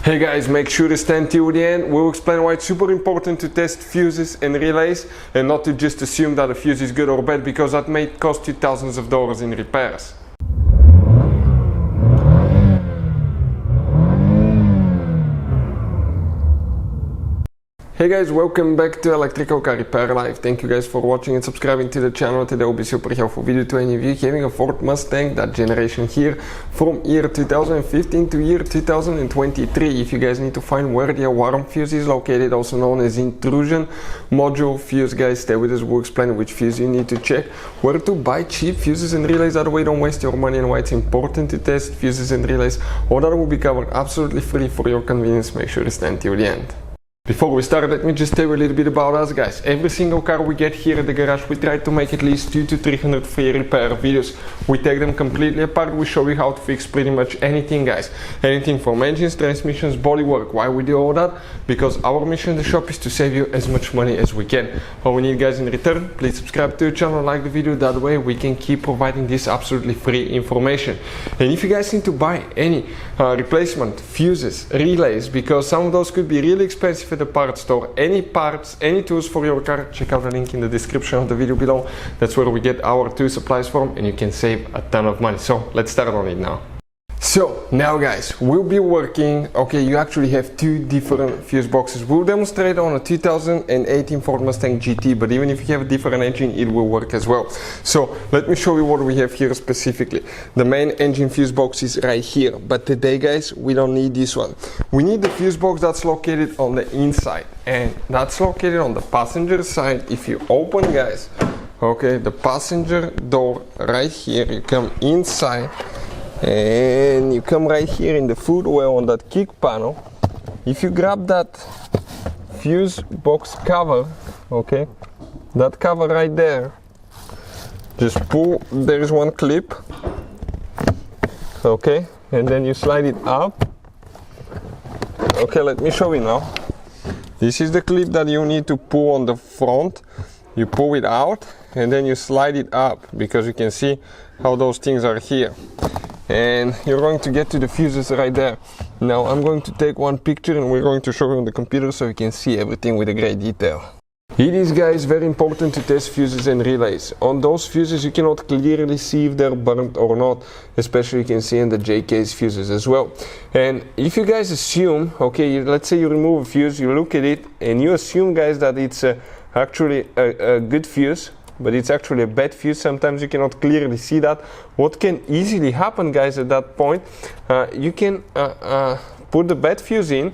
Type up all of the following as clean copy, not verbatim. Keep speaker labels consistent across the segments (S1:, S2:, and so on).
S1: Hey guys, make sure to stand till the end. We'll explain why it's super important to test fuses and relays and not to just assume that a fuse is good or bad, because that may cost you thousands of dollars in repairs. Hey guys, welcome back to Electrical Car Repair Live. Thank you guys for watching and subscribing to the channel. Today will be super helpful video to any of you having a Ford Mustang, that generation here, from year 2015 to year 2023. If you guys need to find where the alarm fuse is located, also known as Intrusion module fuse, guys, stay with us. We'll explain which fuse you need to check, where to buy cheap fuses and relays, that way don't waste your money, and why it's important to test fuses and relays. All that will be covered absolutely free for your convenience. Make sure to stand till the end. Before we start, let me just tell you a little bit about us, guys. Every single car we get here at the garage, we try to make at least 200 to 300 free repair videos. We take them completely apart. We show you how to fix pretty much anything, guys. Anything from engines, transmissions, bodywork. Why we do all that? Because our mission in the shop is to save you as much money as we can. All we need, guys, in return, please subscribe to the channel, like the video. That way we can keep providing this absolutely free information. And if you guys need to buy any replacement fuses, relays, because some of those could be really expensive at the parts store, any parts, any tools for your car, check out the link in the description of the video below. That's where we get our tool supplies from, and you can save a ton of money. So let's start on it now. So now, guys, we'll be working, okay, you actually have two different fuse boxes. We'll demonstrate on a 2018 Ford Mustang GT, but even if you have a different engine, it will work as well. So let me show you what we have here specifically. The main engine fuse box is right here, but today, guys, we don't need this one. We need the fuse box that's located on the inside, and that's located on the passenger side. If you open, guys, okay, the passenger door right here, you come inside, and you come right here in the footwell on that kick panel. If you grab that fuse box cover, okay, that cover right there, just pull, there is one clip, okay, and then you slide it up. Okay, let me show you now. This is the clip that you need to pull on the front. You pull it out and then you slide it up, because you can see how those things are here. And you're going to get to the fuses right there. Now I'm going to take one picture and we're going to show you on the computer so you can see everything with a great detail. It is, guys, very important to test fuses and relays. On those fuses you cannot clearly see if they're burnt or not, especially you can see in the JK's fuses as well. And if you guys assume, okay, let's say you remove a fuse, you look at it and you assume, guys, that it's actually a good fuse, but it's actually a bad fuse. Sometimes you cannot clearly see that. What can easily happen, guys, at that point, you can put the bad fuse in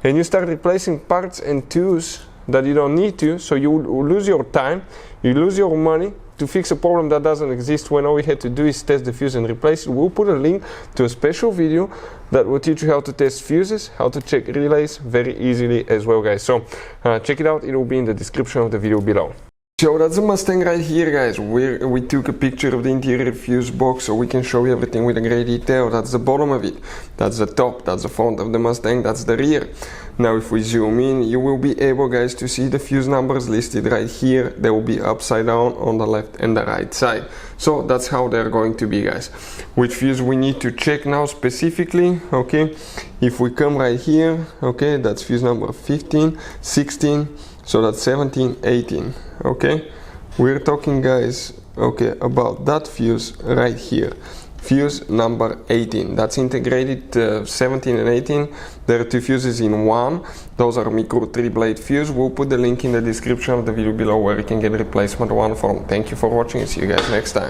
S1: and you start replacing parts and tools that you don't need to, so you lose your time, you lose your money to fix a problem that doesn't exist, when all we had to do is test the fuse and replace it. We'll put a link to a special video that will teach you how to test fuses, how to check relays very easily as well, guys. So check it out, it will be in the description of the video below. So that's the Mustang right here, guys. We took a picture of the interior fuse box so we can show you everything with a great detail. That's the bottom of it, that's the top, that's the front of the Mustang, that's the rear. Now if we zoom in, you will be able, guys, to see the fuse numbers listed right here. They will be upside down on the left and the right side. So that's how they're going to be, guys. Which fuse we need to check now specifically, okay? If we come right here, okay, that's fuse number 15, 16, so that's 17, 18, okay? We're talking, guys, okay, about that fuse right here. Fuse number 18, that's integrated 17 and 18. There are two fuses in one. Those are micro 3-blade fuse. We'll put the link in the description of the video below where you can get a replacement one from. Thank you for watching and see you guys next time.